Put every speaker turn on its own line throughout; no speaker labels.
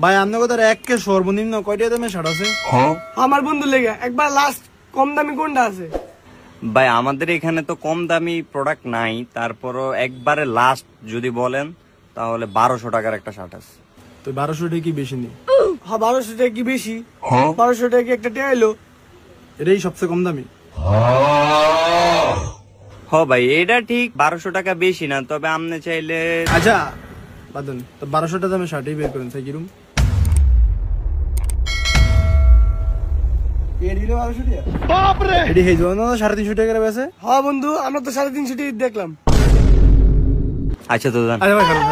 ভাই আপনার কথা একে সর্বনিম্ন কয়টা দামে শার্ট আছে?
আমার বন্ধু লেগে একবার লাস্ট কম দামি কোনটা আছে?
ভাই আমাদের এখানে তো কম দামি প্রোডাক্ট নাই, তারপরও একবারে লাস্ট যদি বলেন তাহলে 1200 টাকার একটা শার্ট আছে।
তো 1200 টাকা কি বেশি নেই?
হ্যাঁ 1200 টাকা কি বেশি? 1200 টাকা কি একটা টেয়া এলো?
এটাই সবচেয়ে কম দামি।
হ ভাই এটা ঠিক 1200 টাকা বেশি না, তবে আপনি চাইলে
আচ্ছা বাদন তো 1200 টাকা দামে শার্টই বের করেন, তাই কিরম? এটি হেই জন্য 350 টাকা বেছে।
হ্যাঁ বন্ধু আমরা তো 350 টাকা দেখলাম।
আচ্ছা তো জান
আরে ভাই খারাপ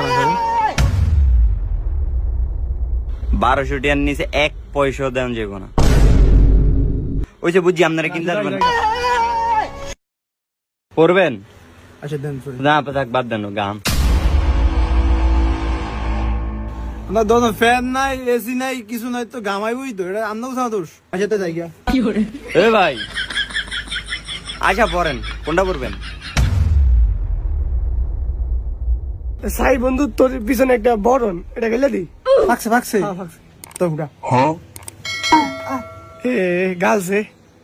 1200 টাকার নিচে 1 পয়সা দেন যাবো না। ওই যে বুঝছি আপনারা কিনতে পারবেন পড়বেন।
আচ্ছা দেন
না থাক বাদ দেন গাম।
না দোনো ফ্যান নাই এসি নাই কিছু নাই তো গামাইবই তো, এটা আমনাও সাথে দোষ। আচ্ছা তো যাই গিয়া
এ ভাই আচ্ছা পড়েন, কোনটা পড়বেন?
সাই বন্ধু তোর পিছনে একটা বরন, এটা গেলে দি
ফাকছে তো উড়া।
এ গালছে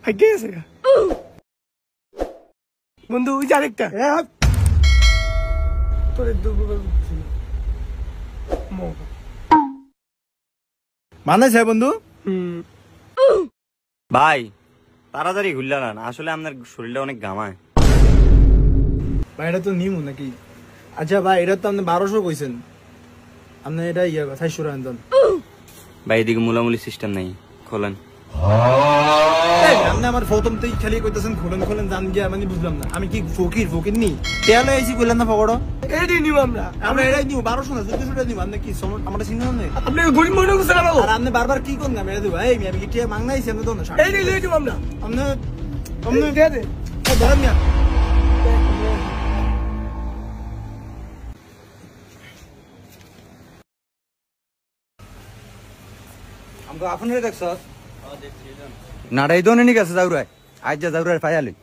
আই গেছে বন্ধু ওই যে আরেকটা তোর
মানে স্যার বন্ধু
ভাই তাড়াতাড়ি ঘুরলে না, আসলে আপনার শরীরটা অনেক ঘামায়।
ভাই এটা তো নিমু নাকি? আচ্ছা ভাই এটা তো আপনি 1200 কইছেন, আপনি এটা ইয়া 400 আনতেন।
ভাই এদিকে মুলামুলি সিস্টেম নাই, খোলেন।
আপনি আমার প্রথমতেই খালি কইতেছেন খোলেন জান গিয়া, মানে বুঝলাম না আমি কি ফকির নি তেলে আইছি কইলেন না পকড়ো।
এটাই নিব
আমরা এটাই নিব 1200 না 1400 টাকা নিব। আপনি কি আমরা চিনি না?
আপনি গরিব মনে করছেন না?
আর আপনি বারবার কি কোন না মেরে দেব? এই আমি কি টিয়া মাংনাইছি আপনি তো না।
এইটাই লই দিব আমরা।
আপনি দে দে ধরেন না।
আমগো আপনরে দেখছ? নাড়াই দোনে নি গেছে যাউরাই। আজ যা যাউরাই ফায়ালি।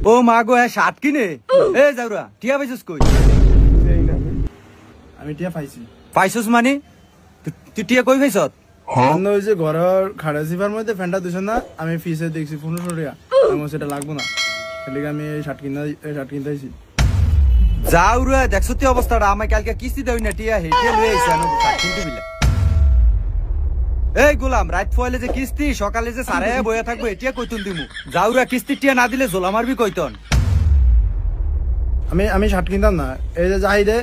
ও মা গো এ শার্ট কিনে। এ যাউরা টিয়া পাইছস কই?
আমি টিয়া পাইছি।
পাইছস মানে? তুই টিয়া কই পাইছত?
আপনি ওই যে ঘরের খাড়া জিপার মধ্যে ফ্যানটা দিছেন না, আমি ফিসে দেখছি 1500 টাকা, আমার সেটা লাগবো না, খালি আমি এই শার্ট কিনতে আইছি।
যাউরা দেখছ তুই অবস্থাটা, আমি কালকে কিস্তি দেই না টিয়া হেটে লই আইছি আমি কিনতে বিলে। এই গোলাম রাত ফয়লে যে কিস্তি সকালে যে সারে বইয়া থাকবো এটিয়া কইতুন দিমু। যাউরা কিস্তি টিয়া না দিলে জোলা মারবি কইতন।
আমি শার্ট কিনতাম না, এই যে যাই দে